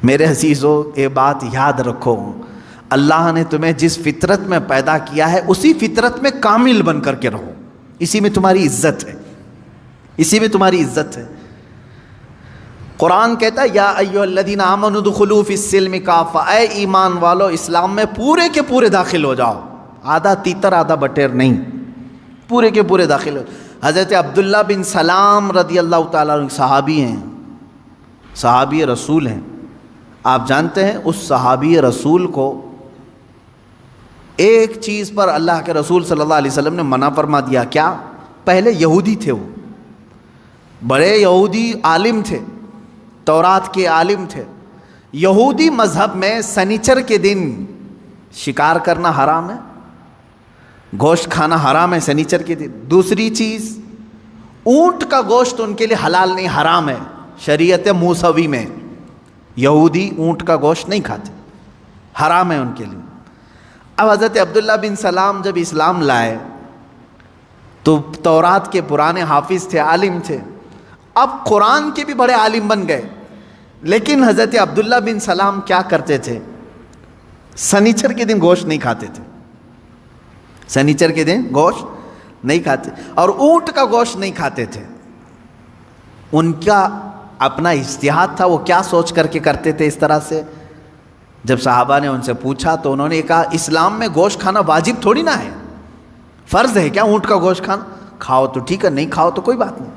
میرے عزیزو یہ بات یاد رکھو، اللہ نے تمہیں جس فطرت میں پیدا کیا ہے اسی فطرت میں کامل بن کر کے رہو، اسی میں تمہاری عزت ہے، اسی میں تمہاری عزت ہے۔ قرآن کہتا ہے یا ایھا الذین آمنوا ادخلوا فی السلم کافہ، اے ایمان والو اسلام میں پورے کے پورے داخل ہو جاؤ، آدھا تیتر آدھا بٹیر نہیں، پورے کے پورے داخل ہو۔ حضرت عبداللہ بن سلام رضی اللہ تعالیٰ عنہ صحابی ہیں، صحابی رسول ہیں۔ آپ جانتے ہیں اس صحابی رسول کو ایک چیز پر اللہ کے رسول صلی اللہ علیہ وسلم نے منع فرما دیا، کیا؟ پہلے یہودی تھے، وہ بڑے یہودی عالم تھے، تورات کے عالم تھے۔ یہودی مذہب میں سنیچر کے دن شکار کرنا حرام ہے، گوشت کھانا حرام ہے سنیچر کے دن۔ دوسری چیز، اونٹ کا گوشت ان کے لیے حلال نہیں، حرام ہے شریعت موسوی میں، یہودی اونٹ کا گوشت نہیں کھاتے، حرام ہے ان کے لیے۔ اب حضرت عبداللہ بن سلام جب اسلام لائے تو تورات کے پرانے حافظ تھے، عالم تھے، اب قرآن کے بھی بڑے عالم بن گئے۔ لیکن حضرت عبداللہ بن سلام کیا کرتے تھے؟ سنیچر کے دن گوشت نہیں کھاتے تھے، سنیچر کے دن گوشت نہیں کھاتے، اور اونٹ کا گوشت نہیں کھاتے تھے۔ ان کا اپنا اجتہاد تھا، وہ کیا سوچ کر کے کرتے تھے اس طرح سے؟ جب صحابہ نے ان سے پوچھا تو انہوں نے کہا اسلام میں گوشت کھانا واجب تھوڑی نہ ہے، فرض ہے کیا اونٹ کا گوشت کھانا؟ کھاؤ تو ٹھیک ہے، نہیں کھاؤ تو کوئی بات نہیں،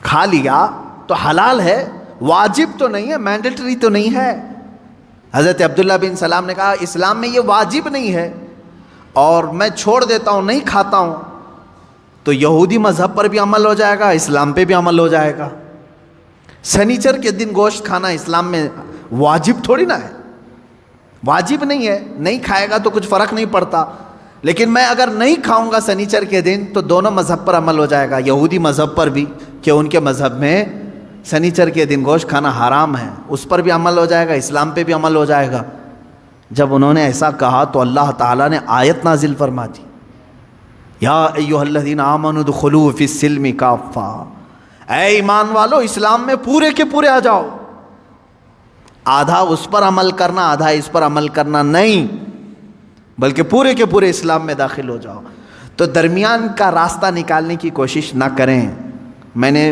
کھا لیا تو حلال ہے، واجب تو نہیں ہے، مینڈیٹری تو نہیں ہے۔ حضرت عبداللہ بن سلام نے کہا اسلام میں یہ واجب نہیں ہے اور میں چھوڑ دیتا ہوں، نہیں کھاتا ہوں، تو یہودی مذہب پر بھی عمل ہو جائے گا، اسلام پہ بھی عمل ہو جائے گا۔ سنیچر کے دن گوشت کھانا اسلام میں واجب تھوڑی نہ ہے، واجب نہیں ہے، نہیں کھائے گا تو کچھ فرق نہیں پڑتا، لیکن میں اگر نہیں کھاؤں گا سنیچر کے دن تو دونوں مذہب پر عمل ہو جائے گا، یہودی مذہب پر بھی کہ ان کے مذہب میں سنیچر کے دن گوشت کھانا حرام ہے، اس پر بھی عمل ہو جائے گا، اسلام پہ بھی عمل ہو جائے گا۔ جب انہوں نے ایسا کہا تو اللہ تعالیٰ نے آیت نازل فرما دی، یا ایھا الذین آمنوا ادخلوا فی السلم کافہ، اے ایمان والو اسلام میں پورے کے پورے آ جاؤ، آدھا اس پر عمل کرنا آدھا اس پر عمل کرنا نہیں، بلکہ پورے کے پورے اسلام میں داخل ہو جاؤ۔ تو درمیان کا راستہ نکالنے کی کوشش نہ کریں۔ میں نے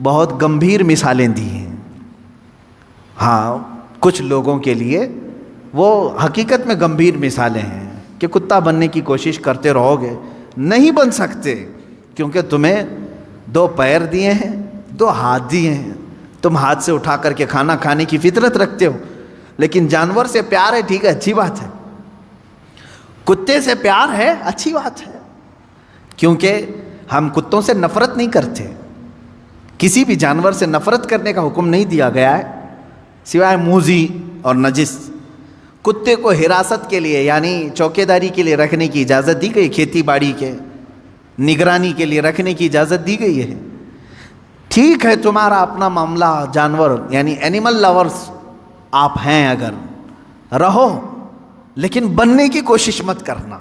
بہت گمبھیر مثالیں دی ہیں، ہاں کچھ لوگوں کے لیے وہ حقیقت میں گمبھیر مثالیں ہیں کہ کتا بننے کی کوشش کرتے رہو گے، نہیں بن سکتے، کیونکہ تمہیں 2 پیر دیے ہیں، 2 ہاتھ دیے ہیں، تم ہاتھ سے اٹھا کر کے کھانا کھانے کی فطرت رکھتے ہو، لیکن جانور سے پیار ہے، ٹھیک ہے، اچھی بات ہے، کتے سے پیار ہے، اچھی بات ہے، کیونکہ ہم کتوں سے نفرت نہیں کرتے، کسی بھی جانور سے نفرت کرنے کا حکم نہیں دیا گیا ہے سوائے موذی اور نجس۔ کتے کو حراست کے لیے یعنی چوکیداری کے لیے رکھنے کی اجازت دی گئی، کھیتی باڑی کے نگرانی کے لیے رکھنے کی اجازت دی گئی ہے۔ ٹھیک ہے تمہارا اپنا معاملہ، جانور یعنی اینیمل لورز آپ ہیں اگر رہو، لیکن بننے کی کوشش مت کرنا۔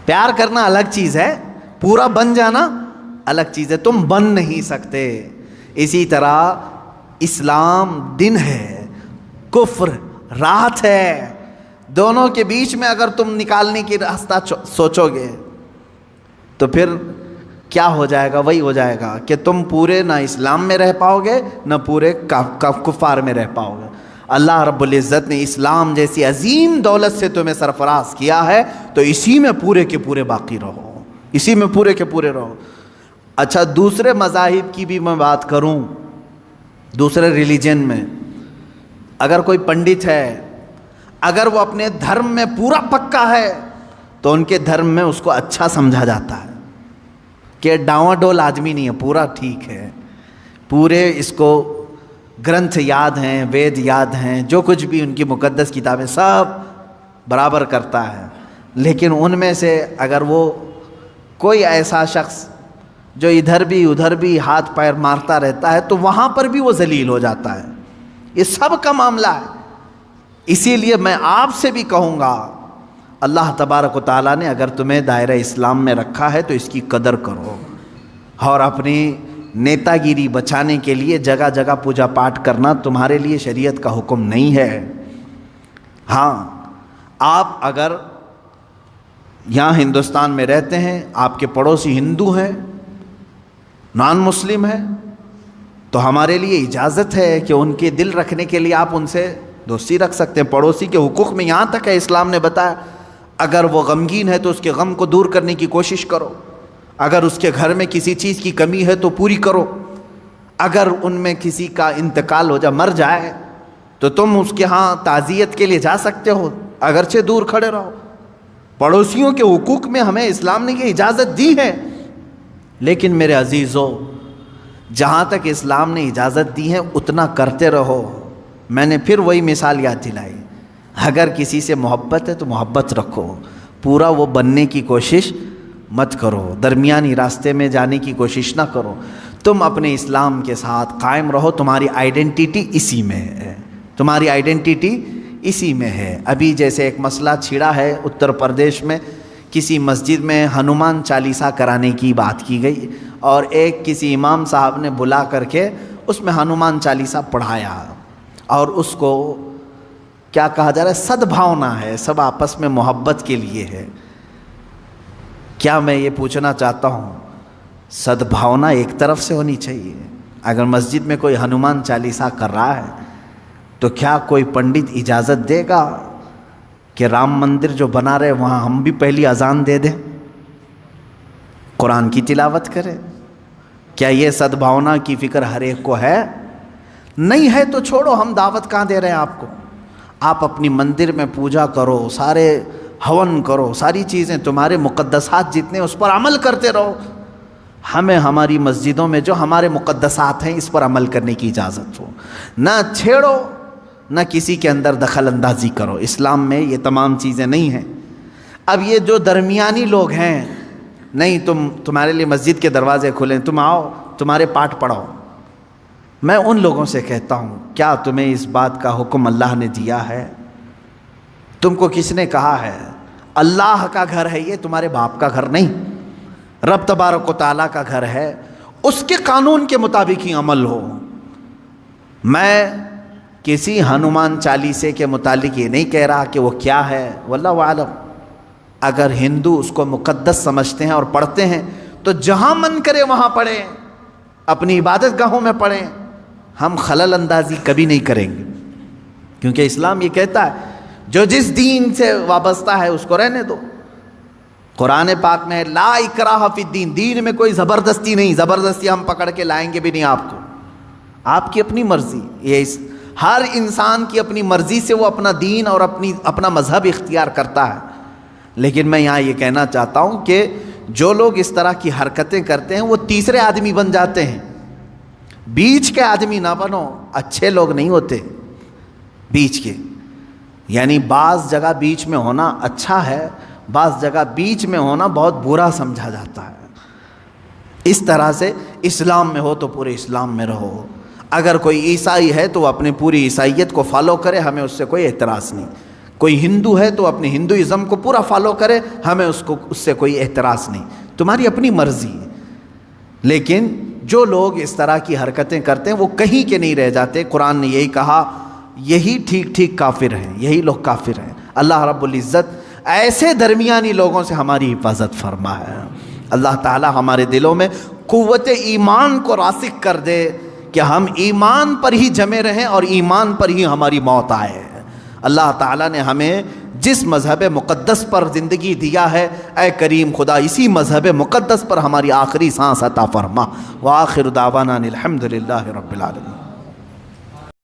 پیار کرنا الگ چیز ہے، پورا بن جانا الگ چیز ہے، تم بن نہیں سکتے۔ اسی طرح اسلام دن ہے، کفر رات ہے، دونوں کے بیچ میں اگر تم نکالنے کی راستہ سوچو گے تو پھر کیا ہو جائے گا؟ وہی ہو جائے گا کہ تم پورے نہ اسلام میں رہ پاؤ گے نہ پورے کفار میں رہ پاؤ گے۔ اللہ رب العزت نے اسلام جیسی عظیم دولت سے تمہیں سرفراز کیا ہے تو اسی میں پورے کے پورے باقی رہو، اسی میں پورے کے پورے رہو۔ اچھا دوسرے مذاہب کی بھی میں بات کروں، دوسرے ریلیجن میں اگر کوئی پنڈت ہے، اگر وہ اپنے دھرم میں پورا پکا ہے تو ان کے دھرم میں اس کو اچھا سمجھا جاتا ہے کہ ڈاواں ڈول آدمی نہیں ہے، پورا ٹھیک ہے، پورے اس کو گرنتھ یاد ہیں، وید یاد ہیں، جو کچھ بھی ان کی مقدس کتابیں سب برابر کرتا ہے۔ لیکن ان میں سے اگر وہ کوئی ایسا شخص جو ادھر بھی ادھر بھی ہاتھ پیر مارتا رہتا ہے تو وہاں پر بھی وہ ذلیل ہو جاتا ہے۔ یہ سب کا معاملہ ہے۔ اسی لیے میں آپ سے بھی کہوں گا، اللہ تبارک و تعالیٰ نے اگر تمہیں دائرہ اسلام میں رکھا ہے تو اس کی قدر کرو اور اپنی نیتا گیری بچانے کے لیے جگہ جگہ پوجا پاٹ کرنا تمہارے لیے شریعت کا حکم نہیں ہے۔ ہاں، آپ اگر یہاں ہندوستان میں رہتے ہیں، آپ کے پڑوسی ہندو ہیں، نان مسلم ہیں، تو ہمارے لیے اجازت ہے کہ ان کے دل رکھنے کے لیے آپ ان سے دوستی رکھ سکتے ہیں۔ پڑوسی کے حقوق میں یہاں تک ہے، اسلام نے بتایا اگر وہ غمگین ہے تو اس کے غم کو دور کرنے کی کوشش کرو، اگر اس کے گھر میں کسی چیز کی کمی ہے تو پوری کرو، اگر ان میں کسی کا انتقال ہو جائے، مر جائے، تو تم اس کے ہاں تعزیت کے لیے جا سکتے ہو، اگرچہ دور کھڑے رہو۔ پڑوسیوں کے حقوق میں ہمیں اسلام نے یہ اجازت دی ہے، لیکن میرے عزیزو، جہاں تک اسلام نے اجازت دی ہے اتنا کرتے رہو۔ میں نے پھر وہی مثال یاد دلائی، اگر کسی سے محبت ہے تو محبت رکھو، پورا وہ بننے کی کوشش مت کرو، درمیانی راستے میں جانے کی کوشش نہ کرو۔ تم اپنے اسلام کے ساتھ قائم رہو، تمہاری آئیڈینٹیٹی اسی میں ہے، تمہاری آئیڈینٹیٹی اسی میں ہے۔ ابھی جیسے ایک مسئلہ چھڑا ہے اتر پردیش میں، کسی مسجد میں ہنومان چالیسا کرانے کی بات کی گئی، اور ایک کسی امام صاحب نے بلا کر کے اس میں ہنومان چالیسا پڑھایا، اور اس کو کیا کہا جا رہا ہے، سدبھاونا ہے، سب آپس میں محبت کے لیے ہے۔ کیا میں یہ پوچھنا چاہتا ہوں، سدبھاونا ایک طرف سے ہونی چاہیے؟ اگر مسجد میں کوئی ہنومان چالیسا کر رہا ہے تو کیا کوئی پنڈت اجازت دے گا کہ رام مندر جو بنا رہے وہاں ہم بھی پہلی اذان دے دیں، قرآن کی تلاوت کریں؟ کیا یہ سدبھاونا کی فکر ہر ایک کو ہے؟ نہیں ہے تو چھوڑو، ہم دعوت کہاں دے رہے ہیں آپ کو؟ آپ اپنی مندر میں پوجا کرو، سارے ہون کرو، ساری چیزیں تمہارے مقدسات جتنے اس پر عمل کرتے رہو۔ ہمیں ہماری مسجدوں میں جو ہمارے مقدسات ہیں اس پر عمل کرنے کی اجازت ہو، نہ چھیڑو، نہ کسی کے اندر دخل اندازی کرو۔ اسلام میں یہ تمام چیزیں نہیں ہیں۔ اب یہ جو درمیانی لوگ ہیں، نہیں تمہارے لیے مسجد کے دروازے کھلیں، تم آؤ، تمہارے پاٹ پڑھو، میں ان لوگوں سے کہتا ہوں، کیا تمہیں اس بات کا حکم اللہ نے دیا ہے؟ تم کو کس نے کہا ہے؟ اللہ کا گھر ہے یہ، تمہارے باپ کا گھر نہیں، رب تبارک و تعالیٰ کا گھر ہے، اس کے قانون کے مطابق ہی عمل ہو۔ میں کسی ہنومان چالیسے کے متعلق یہ نہیں کہہ رہا کہ وہ کیا ہے، واللہ اعلم۔ اگر ہندو اس کو مقدس سمجھتے ہیں اور پڑھتے ہیں تو جہاں من کرے وہاں پڑھیں، اپنی عبادت گاہوں میں پڑھیں، ہم خلل اندازی کبھی نہیں کریں گے، کیونکہ اسلام یہ کہتا ہے جو جس دین سے وابستہ ہے اس کو رہنے دو۔ قرآن پاک میں لا اکراہ فی الدین، دین میں کوئی زبردستی نہیں، زبردستی ہم پکڑ کے لائیں گے بھی نہیں آپ کو، آپ کی اپنی مرضی۔ یہ ہر انسان کی اپنی مرضی سے وہ اپنا دین اور اپنا مذہب اختیار کرتا ہے۔ لیکن میں یہاں یہ کہنا چاہتا ہوں کہ جو لوگ اس طرح کی حرکتیں کرتے ہیں وہ تیسرے آدمی بن جاتے ہیں، بیچ کے آدمی نہ بنو، اچھے لوگ نہیں ہوتے بیچ کے۔ یعنی بعض جگہ بیچ میں ہونا اچھا ہے، بعض جگہ بیچ میں ہونا بہت برا سمجھا جاتا ہے۔ اس طرح سے اسلام میں ہو تو پورے اسلام میں رہو، اگر کوئی عیسائی ہے تو وہ اپنی پوری عیسائیت کو فالو کرے، ہمیں اس سے کوئی اعتراض نہیں۔ کوئی ہندو ہے تو اپنے ہندوازم کو پورا فالو کرے، ہمیں اس سے کوئی اعتراض نہیں، تمہاری اپنی مرضی ہے۔ لیکن جو لوگ اس طرح کی حرکتیں کرتے ہیں وہ کہیں کے نہیں رہ جاتے۔ قرآن نے یہی کہا، یہی ٹھیک کافر ہیں، یہی لوگ کافر ہیں۔ اللہ رب العزت ایسے درمیانی لوگوں سے ہماری حفاظت فرمائے۔ اللہ تعالی ہمارے دلوں میں قوت ایمان کو راسخ کر دے کہ ہم ایمان پر ہی جمے رہیں اور ایمان پر ہی ہماری موت آئے۔ اللہ تعالیٰ نے ہمیں جس مذہب مقدس پر زندگی دیا ہے، اے کریم خدا اسی مذہب مقدس پر ہماری آخری سانس عطا فرما۔ وآخر دعوانا الحمد للہ رب العالمین۔